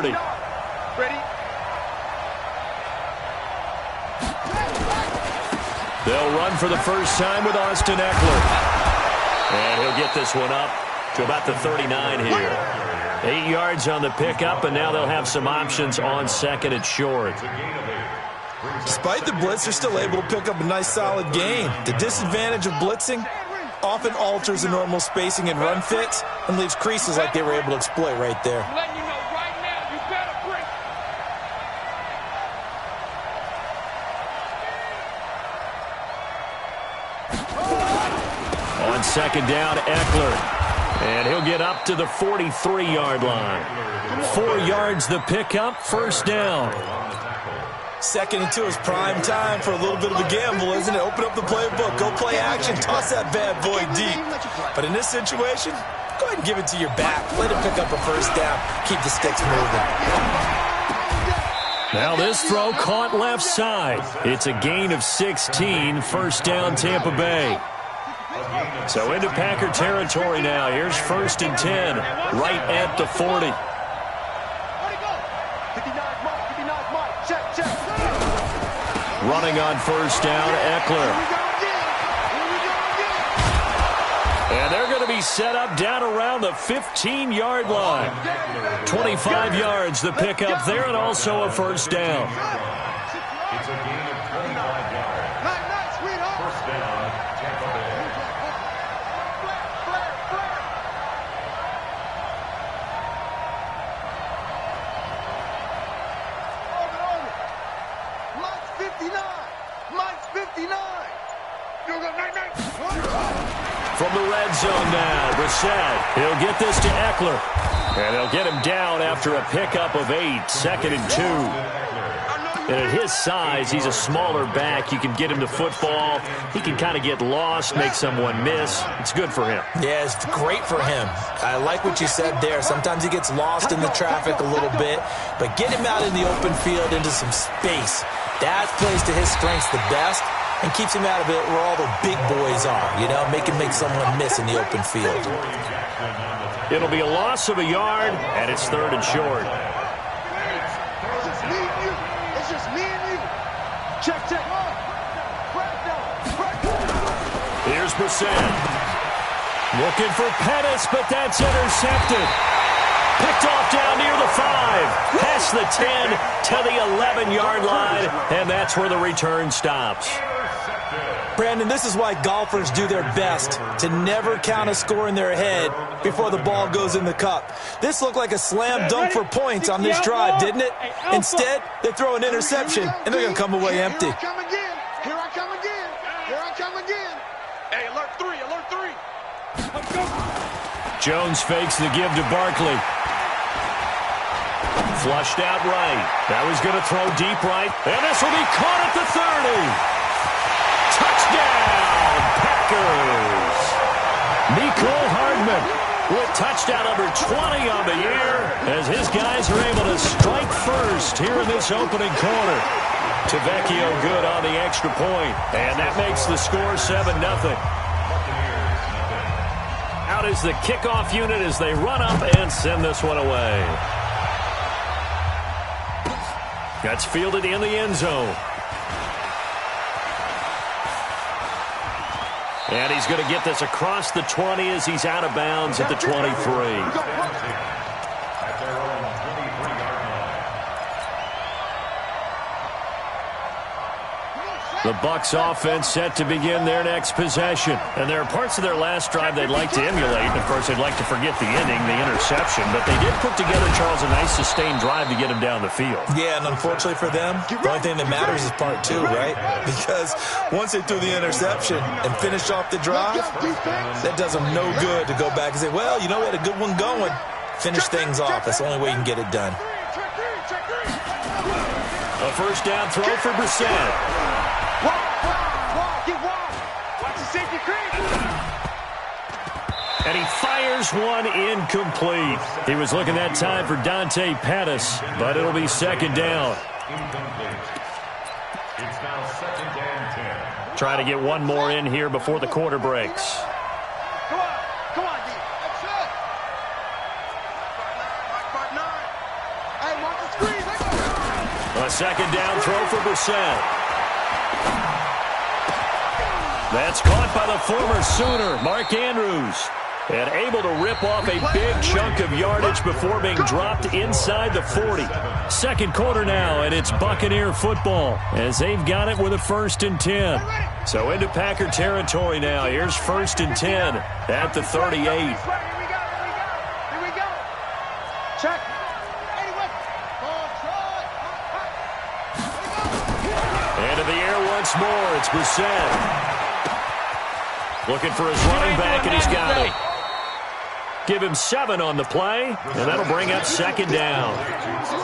30. Ready? They'll run for the first time with Austin Eckler. And he'll get this one up to about the 39 here. 8 yards on the pickup, and now they'll have some options on second and short. Despite the blitz, they're still able to pick up a nice, solid gain. The disadvantage of blitzing often alters the normal spacing and run fits and leaves creases like they were able to exploit right there. On second down, Eckler. And he'll get up to the 43-yard line. 4 yards the pickup, first down. 2nd and 2 is prime time for a little bit of a gamble, isn't it? Open up the playbook, go play action, toss that bad boy deep. But in this situation, go ahead and give it to your back. Let him pick up a first down. Keep the sticks moving. Now this throw caught left side. It's a gain of 16, first down Tampa Bay. So into Packer territory now. Here's 1st and 10, right at the 40. Running on first down, Eckler. And they're going to be set up down around the 15-yard line. 25 yards the pickup there, and also a first down. It's a gain of 29 yards. First down, Tampa Bay. From the red zone now, Brissett. He'll get this to Eckler. And he'll get him down after a pickup of 8, 2nd and 2. And at his size, he's a smaller back. You can get him the football. He can kind of get lost, make someone miss. It's good for him. Yeah, it's great for him. I like what you said there. Sometimes he gets lost in the traffic a little bit. But get him out in the open field into some space. That plays to his strengths the best and keeps him out of it where all the big boys are, you know, make someone miss in the open field. It'll be a loss of a yard, and it's 3rd and short. It's just me and you. Check. Here's Brissett. Looking for Pettis, but that's intercepted. Picked off down near the 5. Past the 10 to the 11-yard line, and that's where the return stops. Brandon, this is why golfers do their best to never count a score in their head before the ball goes in the cup. This looked like a slam dunk for points on this drive, didn't it? Instead, they throw an interception, and they're going to come away empty. Here I come again. Hey, alert 3. Jones fakes the give to Barkley. Flushed out right. That was going to throw deep right. And this will be caught at the 30. Touchdown, Packers! Mecole Hardman with touchdown number 20 on the year as his guys are able to strike first here in this opening quarter. Tavecchio good on the extra point, and that makes the score 7-0. Out is the kickoff unit as they run up and send this one away. That's fielded in the end zone. And he's going to get this across the 20 as he's out of bounds at the 23. The Bucs offense set to begin their next possession. And there are parts of their last drive they'd like to emulate. And, of course, they'd like to forget the ending, the interception. But they did put together, Charles, a nice sustained drive to get him down the field. Yeah, and unfortunately for them, the only thing that matters is part 2, right? Because once they threw the interception and finished off the drive, that does them no good to go back and say, well, you know, we had a good one going. Finish things off. That's the only way you can get it done. A first down throw for Brissett. And he fires one incomplete. He was looking that time for Dante Pettis, but it'll be 2nd down. It's now 2nd and 10. Trying to get one more in here before the quarter breaks. Come on, D. Hey, A second down throw for Brissett. That's caught by the former Sooner, Mark Andrews. And able to rip off a big chunk of yardage before being dropped inside the 40. Second quarter now, and it's Buccaneer football as they've got it with a 1st and 10. So into Packer territory now. Here's 1st and 10 at the 38. Here we go. Check. Into the air once more. It's Brissett. Looking for his running back, and he's got it. Give him 7 on the play, and that'll bring up 2nd down.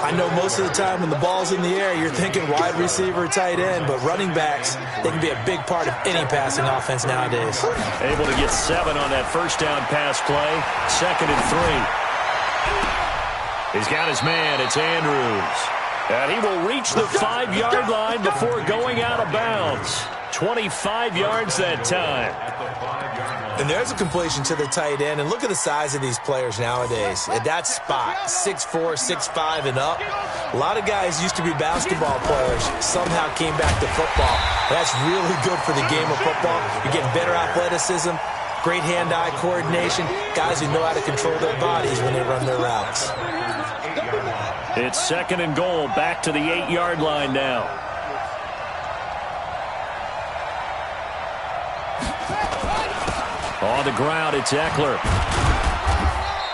I know most of the time when the ball's in the air, you're thinking wide receiver, tight end, but running backs, they can be a big part of any passing offense nowadays. Able to get 7 on that 1st down pass play. 2nd and 3. He's got his man. It's Andrews. And he will reach the 5-yard line before going out of bounds. 25 yards that time. And there's a completion to the tight end. And look at the size of these players nowadays. At that spot, 6'4", 6'5", and up. A lot of guys used to be basketball players, somehow came back to football. That's really good for the game of football. You're getting better athleticism, great hand-eye coordination, guys who know how to control their bodies when they run their routes. It's 2nd and goal, back to the 8-yard line now. On the ground, it's Eckler.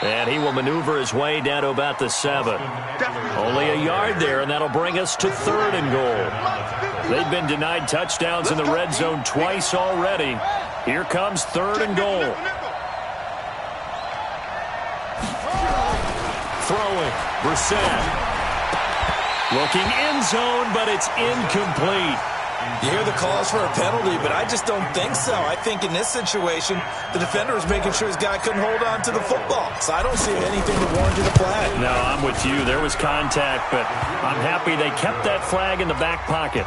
And he will maneuver his way down to about the 7. Only a yard there, and that'll bring us to 3rd and goal. They've been denied touchdowns in the red zone twice already. Here comes 3rd and goal. Throwing, Brissett. Looking end zone, but it's incomplete. You hear the calls for a penalty, but I just don't think so. I think in this situation, the defender was making sure his guy couldn't hold on to the football. So I don't see anything to warrant a flag. No, I'm with you. There was contact, but I'm happy they kept that flag in the back pocket.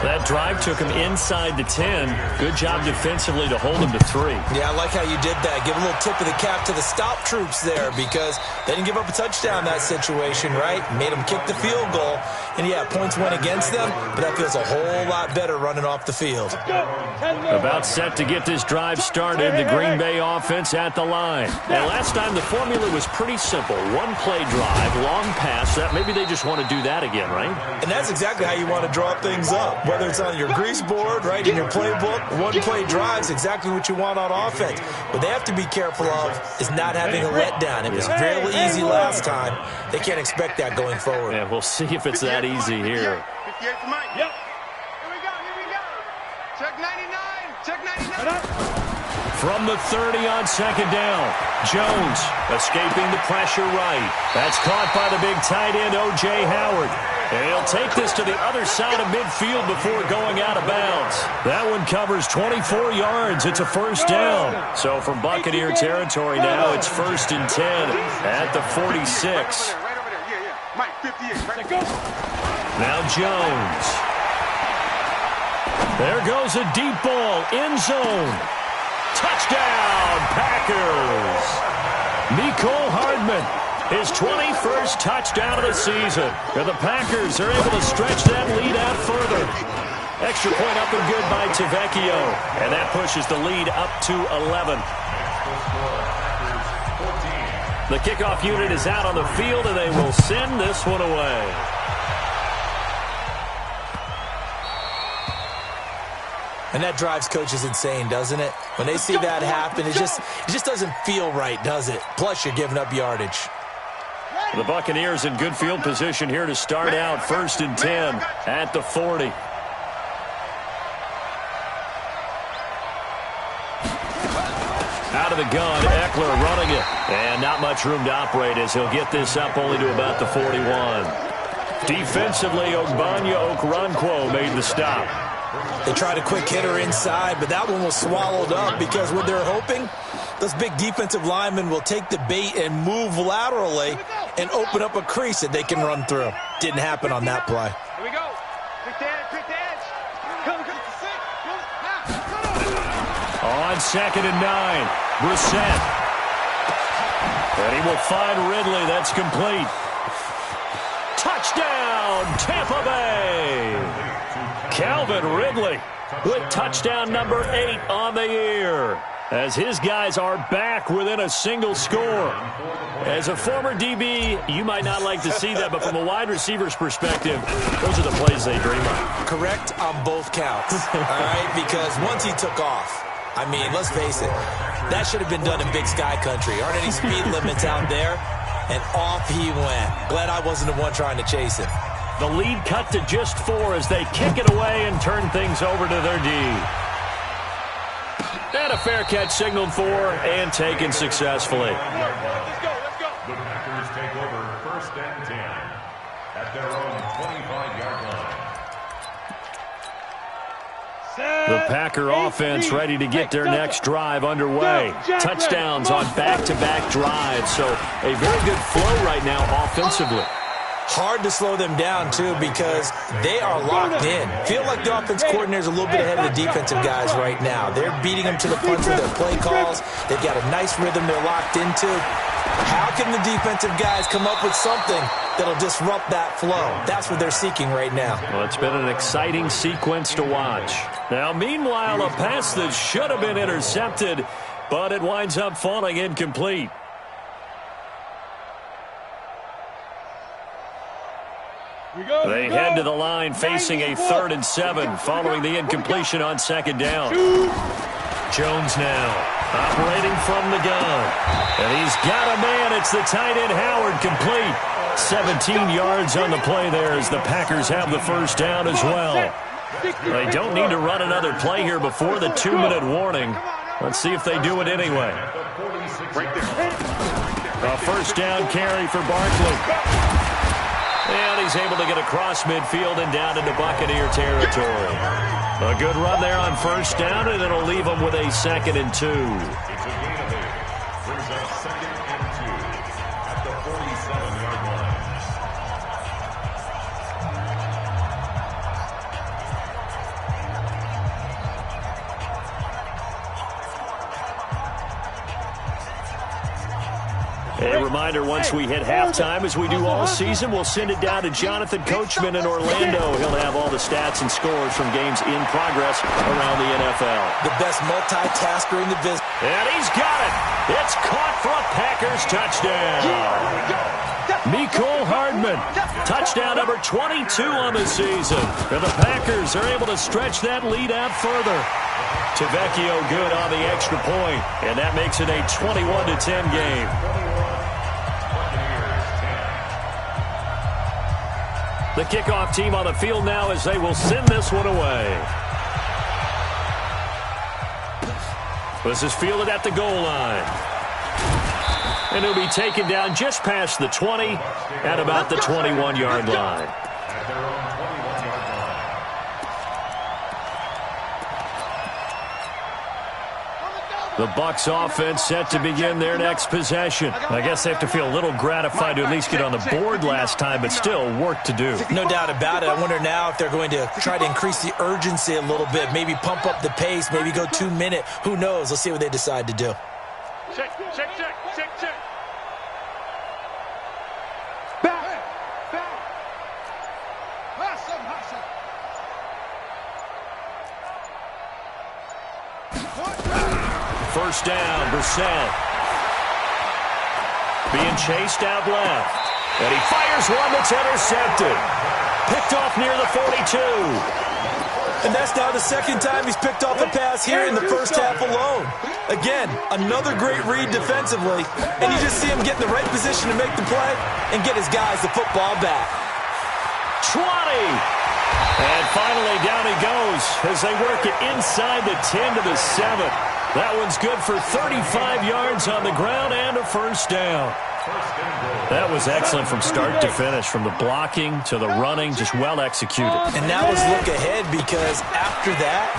That drive took him inside the 10. Good job defensively to hold him to 3. Yeah, I like how you did that. Give a little tip of the cap to the stop troops there because they didn't give up a touchdown in that situation, right? Made them kick the field goal. And, yeah, points went against them, but that feels a whole lot better running off the field. About set to get this drive started, the Green Bay offense at the line. And last time the formula was pretty simple. One-play drive, long pass. Maybe they just want to do that again, right? And that's exactly how you want to draw things up. Whether it's on your grease board, right, in your playbook, one-play drive is exactly what you want on offense. What they have to be careful of is not having a letdown. It was really easy last time. They can't expect that going forward. Yeah, we'll see if it's that easy here. 58 for Mike. Yep. Here we go. Check 99. Check 99. From the 30 on 2nd down. Jones escaping the pressure right. That's caught by the big tight end, O.J. Howard. And he'll take this to the other side of midfield before going out of bounds. That one covers 24 yards. It's a 1st down. So from Buccaneer territory now, it's 1st and 10 at the 46. Right over there. Yeah. Mike, 58. Right. Now Jones. There goes a deep ball. End zone. Touchdown, Packers. Mecole Hardman. His 21st touchdown of the season. And the Packers are able to stretch that lead out further. Extra point up and good by Tavecchio. And that pushes the lead up to 11. The kickoff unit is out on the field, and they will send this one away. And that drives coaches insane, doesn't it? When they see that happen, it just doesn't feel right, does it? Plus, you're giving up yardage. The Buccaneers in good field position here to start out 1st and 10 at the 40. Out of the gun, Eckler running it. And not much room to operate as he'll get this up only to about the 41. Defensively, Ogbanya Okoronkwo made the stop. They tried a quick hitter inside, but that one was swallowed up because what they're hoping, those big defensive linemen will take the bait and move laterally and open up a crease that they can run through. Didn't happen on that play. Here we go. Pick the edge. Come. On 2nd and 9, Brissett. And he will find Ridley. That's complete. Touchdown, touchdown, Tampa Bay. Calvin Ridley with touchdown number 8 on the year, as his guys are back within a single score. As a former DB, you might not like to see that, but from a wide receiver's perspective, those are the plays they dream of. Correct on both counts, all right? Because once he took off, I mean, let's face it, that should have been done in Big Sky Country. Aren't any speed limits out there? And off he went. Glad I wasn't the one trying to chase him. The lead cut to just 4 as they kick it away and turn things over to their D. And a fair catch signaled for and taken successfully. Let's go. The Packers take over 1st and 10 at their own 25-yard line. The Packer offense ready to get their next drive underway. Touchdowns on back-to-back drives, so a very good flow right now offensively. Hard to slow them down, too, because they are locked in. Feel like the offense coordinator's a little bit ahead of the defensive guys right now. They're beating them to the punch with their play calls. They've got a nice rhythm they're locked into. How can the defensive guys come up with something that'll disrupt that flow? That's what they're seeking right now. Well, it's been an exciting sequence to watch. Now, meanwhile, a pass that should have been intercepted, but it winds up falling incomplete. They head to the line facing a 3rd and 7 following the incompletion on 2nd down. Jones now operating from the gun. And he's got a man. It's the tight end Howard, complete. 17 yards on the play there as the Packers have the 1st down as well. They don't need to run another play here before the 2-minute warning. Let's see if they do it anyway. A 1st down carry for Barkley. And he's able to get across midfield and down into Buccaneer territory. A good run there on 1st down, and it'll leave them with a 2nd and 2. It's a gain of 8. Brings up 2nd and 2 at the 47-yard line. A reminder, once we hit halftime, as we do all season, we'll send it down to Jonathan Coachman in Orlando. He'll have all the stats and scores from games in progress around the NFL. The best multitasker in the business. And he's got it. It's caught for a Packers touchdown. Mecole Hardman, touchdown number 22 on the season. And the Packers are able to stretch that lead out further. Tavecchio good on the extra point, and that makes it a 21-10 game. The kickoff team on the field now as they will send this one away. This is fielded at the goal line. And he'll be taken down just past the 20 at about the 21-yard line. At their own 21-yard line. The Bucs offense set to begin their next possession. I guess they have to feel a little gratified to at least get on the board last time, but still work to do. No doubt about it. I wonder now if they're going to try to increase the urgency a little bit, maybe pump up the pace, maybe go 2-minute. Who knows? Let's see what they decide to do. Check. First down, Brissett. Being chased out left. And he fires one that's intercepted. Picked off near the 42. And that's now the 2nd time he's picked off a pass here in the first half alone. Again, another great read defensively. And you just see him get in the right position to make the play and get his guys the football back. 20. And finally down he goes as they work it inside the 10 to the 7. That one's good for 35 yards on the ground and a 1st down. That was excellent from start to finish, from the blocking to the running, just well executed. And now let's look ahead, because after that,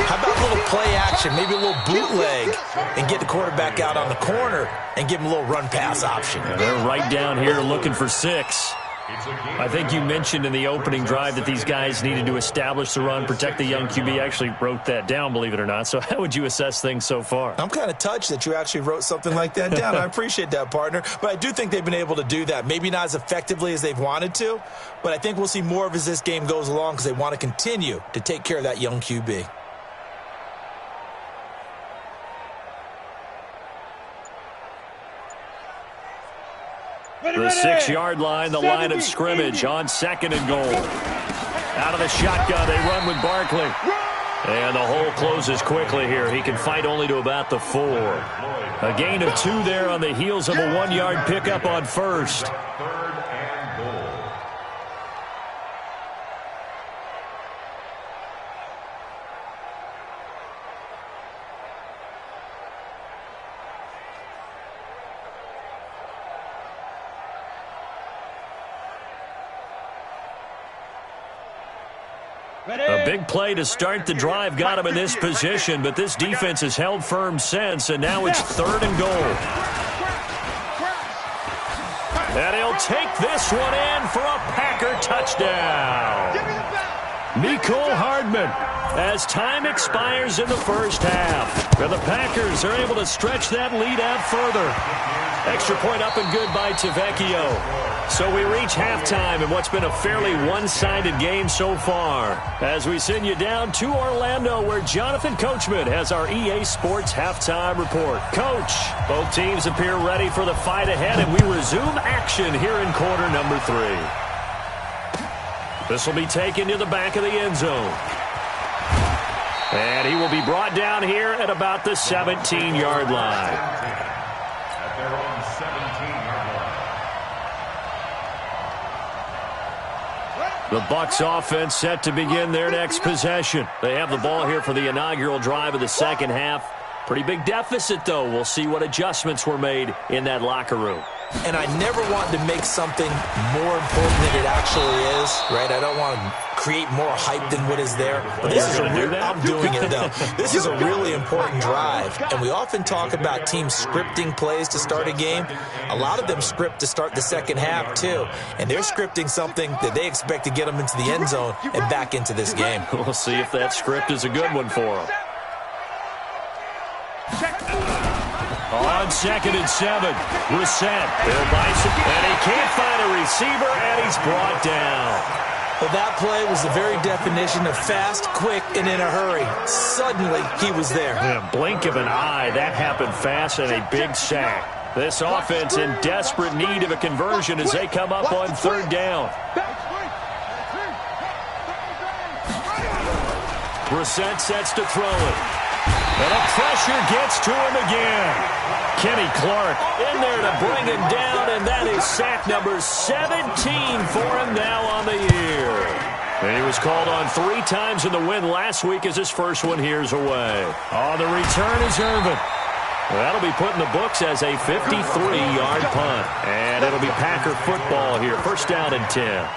how about a little play action, maybe a little bootleg, and get the quarterback out on the corner and give him a little run-pass option. And they're right down here looking for 6. I think you mentioned in the opening drive that these guys needed to establish the run, protect the young QB. I actually wrote that down, believe it or not. So how would you assess things so far? I'm kind of touched that you actually wrote something like that down. I appreciate that, partner. But I do think they've been able to do that. Maybe not as effectively as they've wanted to, but I think we'll see more of as this game goes along because they want to continue to take care of that young QB. The 6-yard line, the line of scrimmage on 2nd and goal. Out of the shotgun, they run with Barkley. And the hole closes quickly here. He can fight only to about the 4. A gain of 2 there on the heels of a 1-yard pickup on 1st. A big play to start the drive got him in this position, but this defense has held firm since, and now it's 3rd and goal. And he'll take this one in for a Packer touchdown. Mecole Hardman, as time expires in the first half. And the Packers are able to stretch that lead out further. Extra point up and good by Tavecchio. So we reach halftime in what's been a fairly one-sided game so far. As we send you down to Orlando, where Jonathan Coachman has our EA Sports halftime report. Coach, both teams appear ready for the fight ahead, and we resume action here in quarter number 3. This will be taken to the back of the end zone. And he will be brought down here at about the 17-yard line. At their own 17-yard line. The Bucs offense set to begin their next possession. They have the ball here for the inaugural drive of the second half. Pretty big deficit, though. We'll see what adjustments were made in that locker room. And I never want to make something more important than it actually is, right? I don't want to create more hype than what is there. But this is I'm doing it, though. This is a really important drive. And we often talk about teams scripting plays to start a game. A lot of them script to start the second half, too. And they're scripting something that they expect to get them into the end zone and back into this game. We'll see if that script is a good one for them. On 2nd and 7, Brissett, Bill Bison, and he can't find a receiver, and he's brought down. Well, that play was the very definition of fast, quick, and in a hurry. Suddenly, he was there. In a blink of an eye, that happened fast, and a big sack. This offense in desperate need of a conversion as they come up on 3rd down. Brissett sets to throw it. And the pressure gets to him again. Kenny Clark in there to bring him down, and that is sack number 17 for him now on the year. And he was called on 3 times in the win last week as his first one here's away. On the return is Irvin. That'll be put in the books as a 53-yard punt. And it'll be Packer football here. 1st down and 10.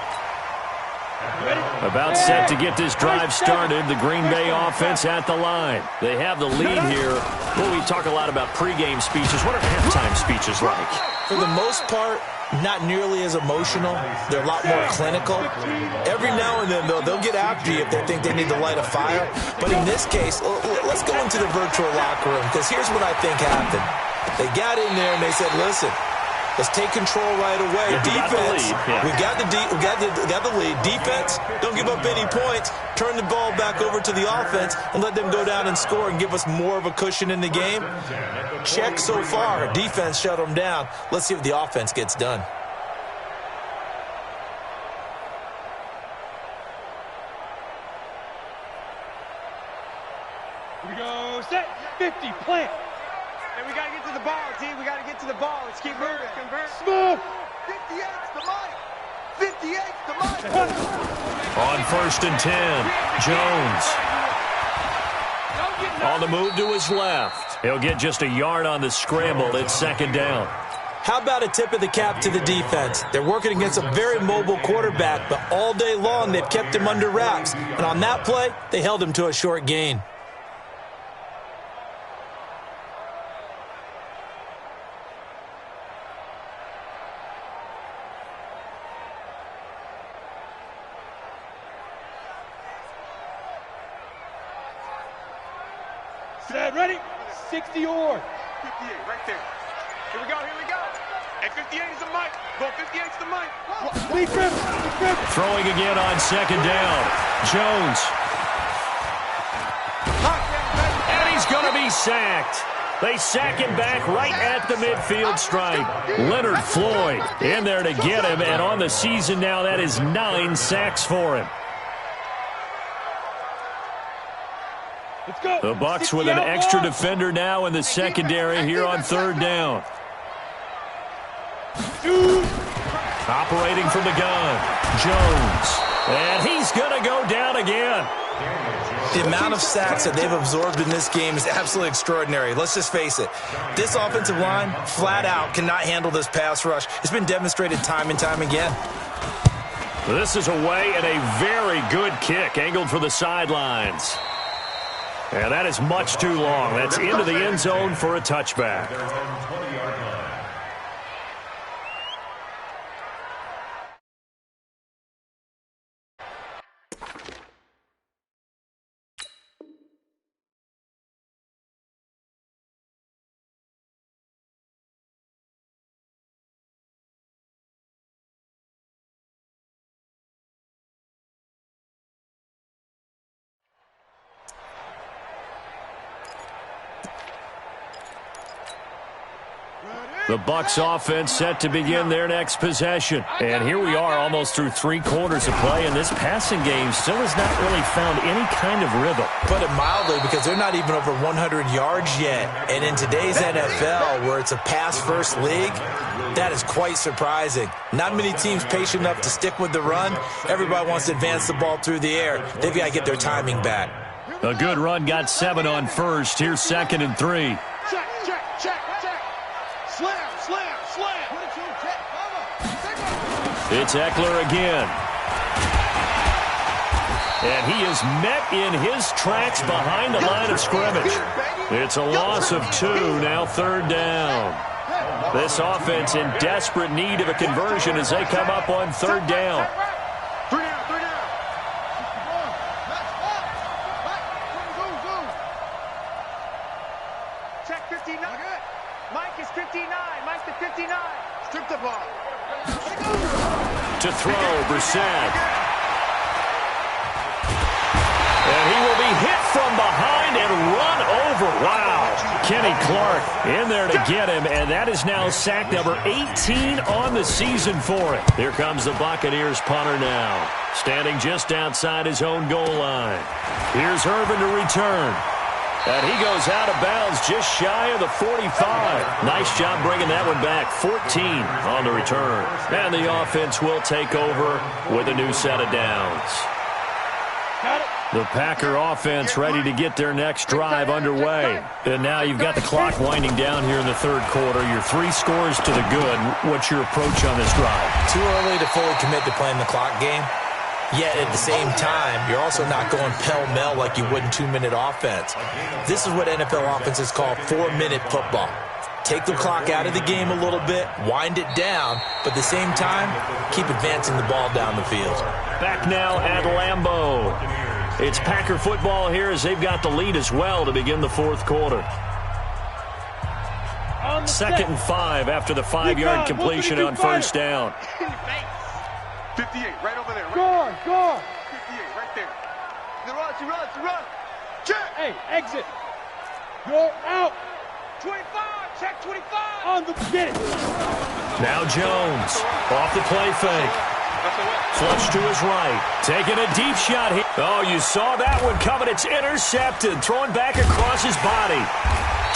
About set to get this drive started, the Green Bay offense at the line. They have the lead here. Well, we talk a lot about pregame speeches. What are halftime speeches like? For the most part, not nearly as emotional. They're a lot more clinical. Every now and then, though, they'll get after you if they think they need to light a fire. But in this case, let's go into the virtual locker room, because here's what I think happened. They got in there and they said, listen, let's take control right away. Defense, we got the lead. Defense, don't give up any points. Turn the ball back over to the offense and let them go down and score and give us more of a cushion in the game. Check so far. Defense shut them down. Let's see if the offense gets done. Here we go. Set. 50. Plant. And we got to get to the ball, team. We got to get to the ball. Let's keep moving. Smooth. 58's the mic. 58's the mic. On 1st and 10, Jones. On the move to his left. He'll get just a yard on the scramble. It's 2nd down. How about a tip of the cap to the defense? They're working against a very mobile quarterback, but all day long they've kept him under wraps. And on that play, they held him to a short gain. Set, ready? 60 or 58, right there. Here we go, here we go. And 58 is the mic. Go 58 is the mic. Lee grip. Throwing again on second down. Jones. And he's going to be sacked. They sack him back right at the midfield stripe. Leonard Floyd in there to get him, and on the season now, that is 9 sacks for him. Let's go. The Bucs with an extra defender now in the secondary here on third down. Operating from the gun, Jones. And he's going to go down again. The amount of sacks that they've absorbed in this game is absolutely extraordinary. Let's just face it. This offensive line, flat out, cannot handle this pass rush. It's been demonstrated time and time again. This is away and a very good kick, angled for the sidelines. And that is much too long. That's into the end zone for a touchback. The Bucs offense set to begin their next possession. And here we are almost through 3 quarters of play, and this passing game still has not really found any kind of rhythm. Put it mildly, because they're not even over 100 yards yet. And in today's NFL, where it's a pass-first league, that is quite surprising. Not many teams patient enough to stick with the run. Everybody wants to advance the ball through the air. They've got to get their timing back. A good run got 7 on first. Here's 2nd and 3. Check. Slam. It's Eckler again. And he is met in his tracks behind the line of scrimmage. It's a loss of 2, now 3rd down. This offense in desperate need of a conversion as they come up on 3rd down. 3 down. Check 59. Mike is 59. Mike's the 59. Strip the ball. To throw, Brissett. And he will be hit from behind and run over. Wow. Kenny Clark in there to get him, and that is now sack number 18 on the season for him. Here comes the Buccaneers punter now, standing just outside his own goal line. Here's Irvin to return. And he goes out of bounds just shy of the 45. Nice job bringing that one back. 14 on the return. And the offense will take over with a new set of downs. The Packer offense ready to get their next drive underway. And now you've got the clock winding down here in the 3rd quarter. Your 3 scores to the good. What's your approach on this drive? Too early to fully commit to playing the clock game. Yet at the same time, you're also not going pell-mell like you would in 2-minute offense. This is what NFL offenses call 4-minute football. Take the clock out of the game a little bit, wind it down, but at the same time, keep advancing the ball down the field. Back now at Lambeau. It's Packer football here as they've got the lead as well to begin the 4th quarter. 2nd and 5 after the 5-yard completion on 1st down. 58, right over there. Right guard. 58, right there. She runs. Check. Hey, exit. Go out. 25, check 25. On the get it. Now Jones, off the play fake. Flush to his right. Taking a deep shot here. Oh, you saw that one coming. It's intercepted. Throwing back across his body.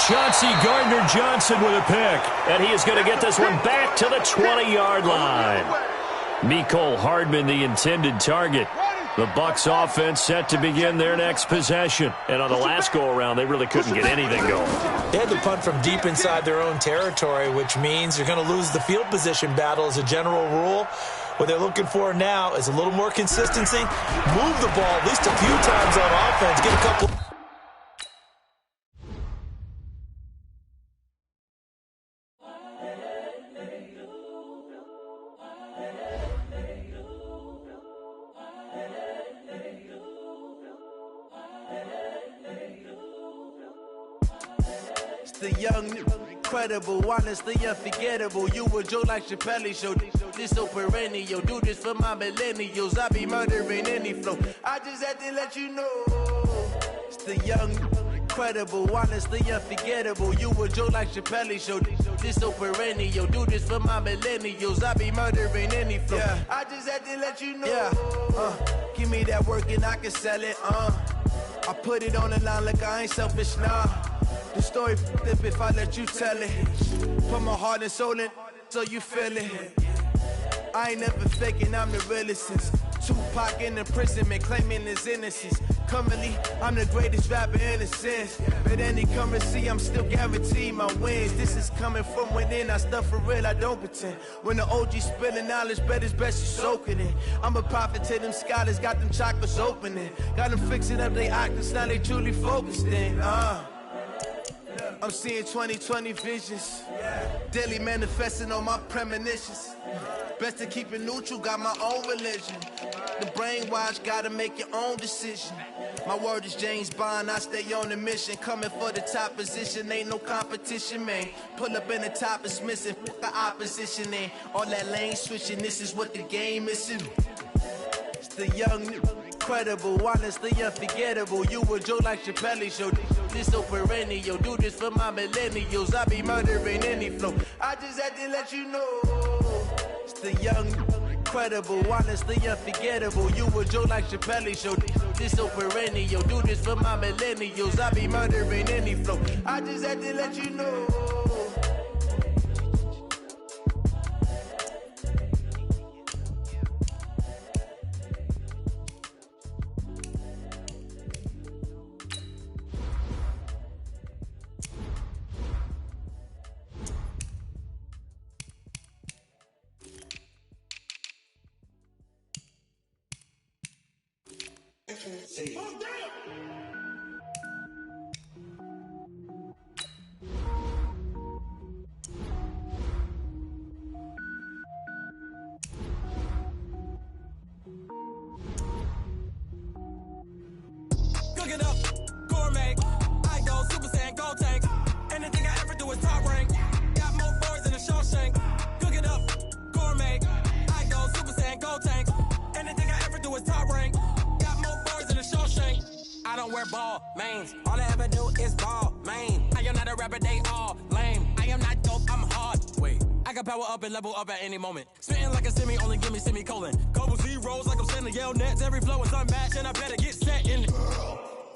Chauncey Gardner-Johnson with a pick. And he is going to get this one back to the 20-yard line. Mecole Hardman, the intended target. The Bucs offense set to begin their next possession. And on the last go-around, they really couldn't get anything going. They had to punt from deep inside their own territory, which means you're going to lose the field position battle as a general rule. What they're looking for now is a little more consistency. Move the ball at least a few times on offense. Get a couple. The young, incredible, honestly unforgettable. You a joke like Chappelle Show. This so perennial. Do this for my millennials. I be murdering any flow. I just had to let you know. It's the young, incredible, honestly unforgettable. You a joke like Chappelle Show. This so perennial. Do this for my millennials. I be murdering any flow. Yeah. I just had to let you know. Yeah. Give me that work and I can sell it. I put it on the line like I ain't selfish, nah. The story f***ed if I let you tell it. Put my heart and soul in so you feel it. I ain't never faking, I'm the realest since Tupac in imprisonment, claiming his innocence. Currently, I'm the greatest rapper in a sense. But any currency, I'm still guaranteed my wins. This is coming from within, I stuff for real, I don't pretend. When the OG spilling knowledge, bet it's best you soak it in. I'm a prophet to them scholars, got them chakras opening. Got them fixing up they octaves, now they truly focused in. I'm seeing 2020 visions, daily manifesting on my premonitions. Best to keep it neutral, got my own religion. The brainwash, gotta make your own decision. My word is James Bond, I stay on the mission. Coming for the top position, ain't no competition, man. Pull up in the top is missing, put the opposition in. All that lane switching, this is what the game is in. It's the young, incredible, honestly unforgettable. You a joke like Chappelle Show. This so perennial. Do this for my millennials. I be murdering any flow. I just had to let you know. It's the young, incredible, honestly unforgettable. You a joke like Chappelle Show. This so perennial. Do this for my millennials. I be murdering any flow. I just had to let you know. Cook it up, gourmet. I go Super Saiyan, gold tank. Anything I ever do is top rank. Got more boys than a Shawshank. Cook it up, gourmet. I go Super Saiyan, gold tank. Anything I ever do is top rank. Got more boys than a Shawshank. I don't wear ball mains. All I ever do is ball main. I am not a rapper, they all lame. I am not dope, I'm hard. Wait, I can power up and level up at any moment. Spitting like a semi, only give me semicolon. Couple zeros like I'm sending yell nets. Every flow is unmatched and I better get set in.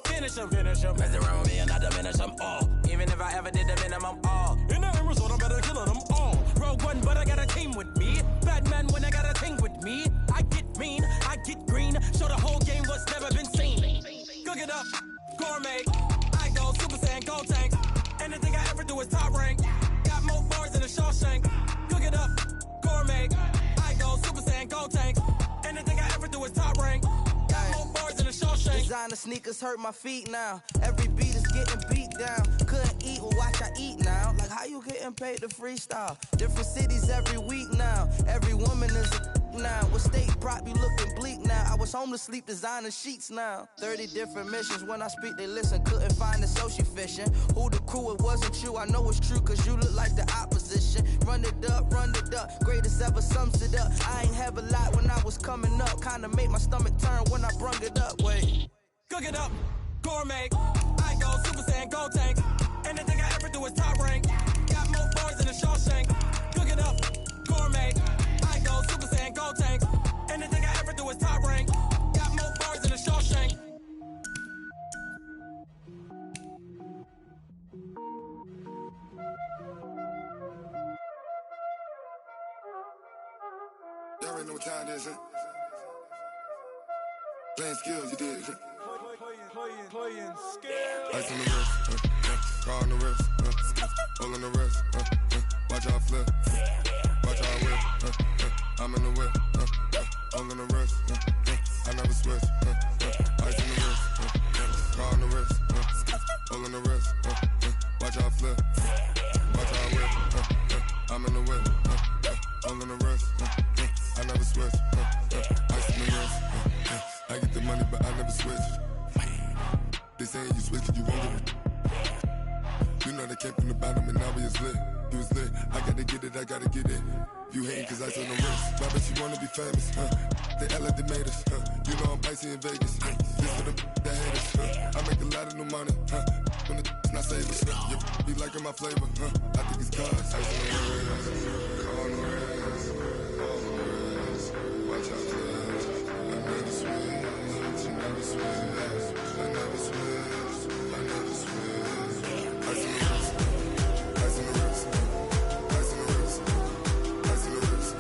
Finish them. Mess around with me and I diminish them all. Even if I ever did the minimum all. In the end result, I'm better killing them all. Rogue one, but I got a team with me. Batman when I got a team with me. I get mean, I get green. Show the whole game what's never been seen. Cook it up, gourmet. I go Super Saiyan, gold tank. Anything I ever do is top rank. Got more bars than a Shawshank. Cook it up, gourmet. I go Super Saiyan, gold tank. Anything I ever do is top rank. Got more bars than a Shawshank. Designer sneakers hurt my feet now. Every beat is getting beat down. Couldn't eat, well watch I eat now. Like how you getting paid to freestyle? Different cities every week now. Every woman is a now. With state prop, you looking bleak now. I was home to sleep, designing sheets now. 30 different missions. When I speak, they listen. Couldn't find the social fishing. Who the crew? It wasn't you. I know it's true, cause you look like the opposition. Run it up. Greatest ever sums it up. I ain't have a lot when I was coming up. Kinda made my stomach turn when I brung it up. Wait. Cook it up, gourmet. I go Super Saiyan, gold tank. Anything I ever do is top rank. Got more bars than a Shawshank. Cook it up, gourmet. I go Super Saiyan, gold tank. Anything I ever do is top rank. Got more bars than a Shawshank. Y'all already know what time it is, huh? Playing skills, you did. Playing skills. Ice on the wrist, car on the wrist, hole on the wrist, watch out flip, watch out whip, I'm in the whip, hole on the wrist, I never switch, ice on the wrist, car on the wrist, hole on the wrist, watch out flip, watch out whip, I'm in the whip, hole on the wrist, I never switch, ice on the wrist, I get the money but I never switch. They saying you switch it, you won't get it. You know they came from the bottom and now we is lit. You was lit, I gotta get it, I gotta get it. You hating cause I took no risks. Why bet you wanna be famous, huh? They act like they made us, huh? You know I'm icy in Vegas, huh? This for the that hate us, huh? I make a lot of new money, huh? When the not save us, huh? You be liking my flavor, huh? I think it's cause ice on the wrist, on the wrist, on the wrist. Watch out, cuz I never switch, I never switch, I never switch, I never switch. Ice on the wrist, ice on the wrist, ice on the wrist, ice on the wrist, ice on the wrist.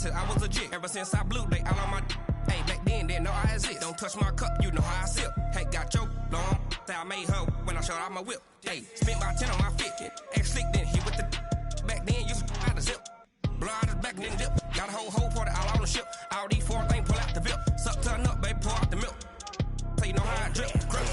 I was legit. Ever since I blew, they all on my hey, back then, didn't know I exist. Don't touch my cup, you know how I sip. Hey, got your long, say I made her when I showed out my whip. Hey, spent about 10 on my fit. Ex slick, then hit with the back then, used to out the zip. Blow out his back, then dip. Got a whole party all on the ship. All these 4 things, pull out the VIP. Suck, turn up, baby, pour out the milk. So you know how I drip. Crush.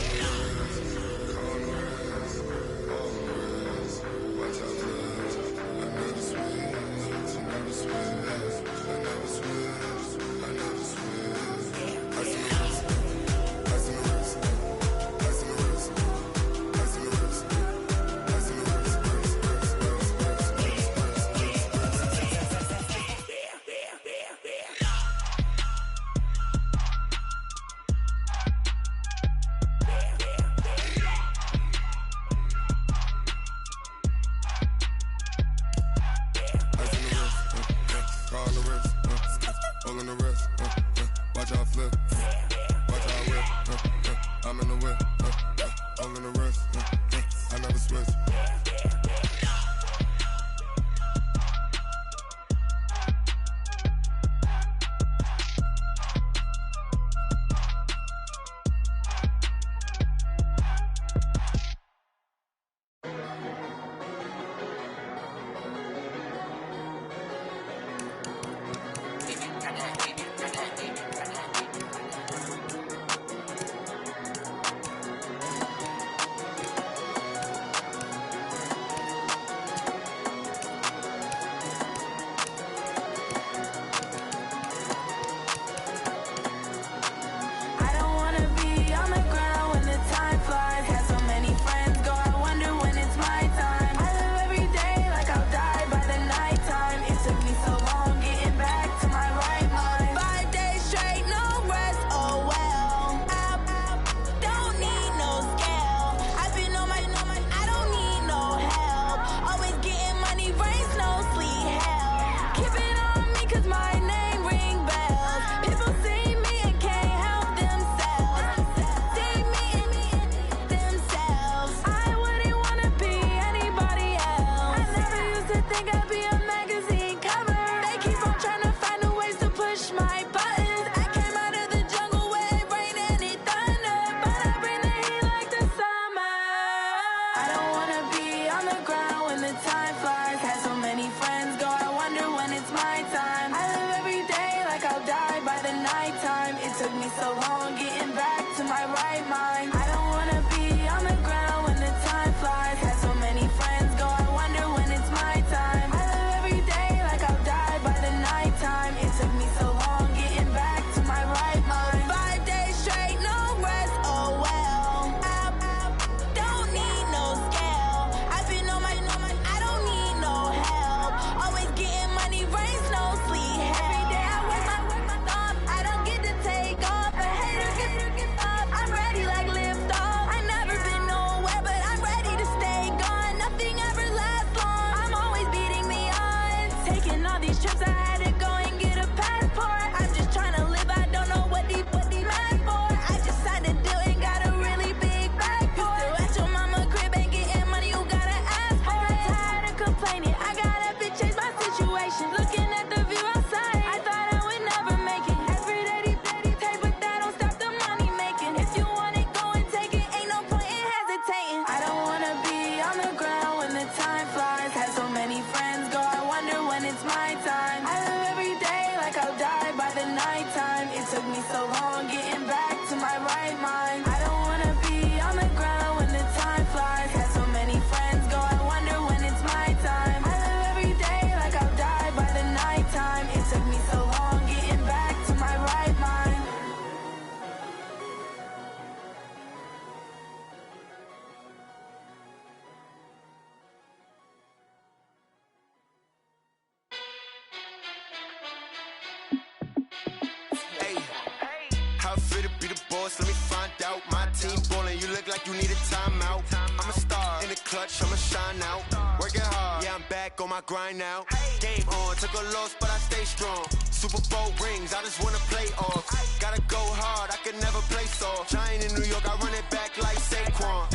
you need a timeout. I'm a star in the clutch, I'ma shine out. Working hard, yeah, I'm back on my grind now. Game on, took a loss, but I stay strong. Super Bowl rings, I just wanna play off. Gotta go hard, I can never play soft. Giant in New York, I run it back like Saquon.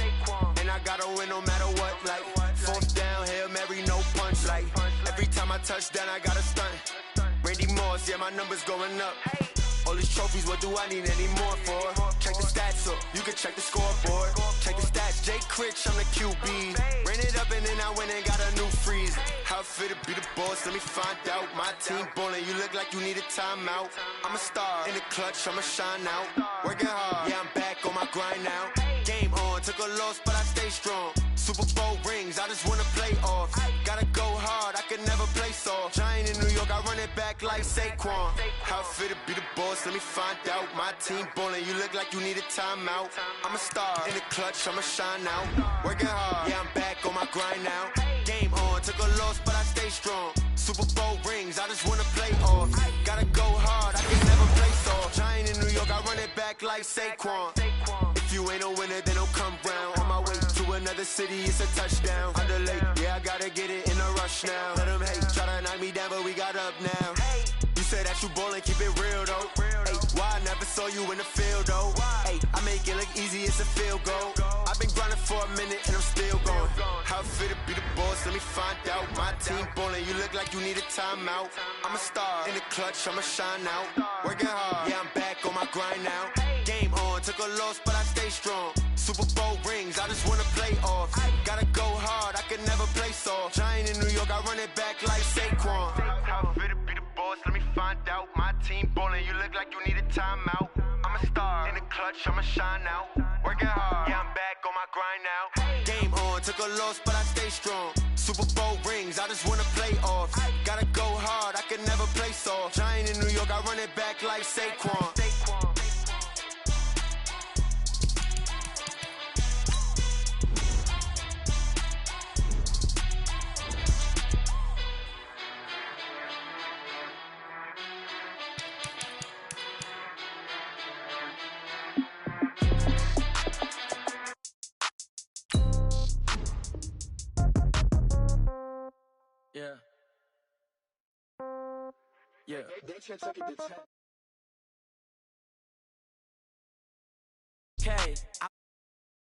And I gotta win no matter what, like fourth down, Hail Mary, no punch. Like every time I touch down, I gotta stunt. Randy Moss, yeah, my numbers going up. All these trophies, what do I need any more for? Check the stats up, you can check the scoreboard. Check the stats, Jake Critch, I'm the QB. Ran it up and then I went and got a new freeze. How it fit to be the boss, let me find out. My team ballin', you look like you need a timeout. I'm a star in the clutch, I'ma shine out. Working hard, yeah, I'm back on my grind now. Game on, took a loss, but I stay strong. Super Bowl rings, I just wanna play off. Gotta go hard, I can never play soft. Giant in New York, I run it back like Saquon. How it fit to be the boss, let me find out. My team ballin', you look like you need a timeout. I'm a star in the clutch, I'ma shine out. Working hard, yeah, I'm back on my grind now. Game on, took a loss, but I stay strong. Super Bowl rings, I just wanna play off. Gotta go hard, I can never play soft. Giant in New York, I run it back like Saquon. If you ain't a winner, then don't come round. On my way to another city, it's a touchdown. Underlay, yeah, I gotta get it in a rush now. Let them hate, try to knock me down, but we got up now. You say that you ballin', keep it real though. Hey, why I never saw you in the field though? Hey, I make it look easy, it's a field goal. I've been grinding for a minute and I'm still going. How it fit to be the boss, let me find out. My team ballin', you look like you need a timeout. I'm a star in the clutch, I'ma shine out. Working hard, yeah, I'm back on my grind now. Game on, took a loss, but I stay strong. Super Bowl rings, I just wanna play off. Gotta go hard, I can never play soft. Giant in New York, I run it back like Saquon. How it fit to be the boss, let me find out. My team ballin', you look like you need a timeout. I'm a star in the clutch, I'ma shine out. Working hard, yeah, I'm back on my grind now. Game on, took a loss, but I stay strong. Super Bowl rings, I just wanna play off. Gotta go hard, I can never play soft. Giant in New York, I run it back like Saquon. Yeah. Yeah. Okay.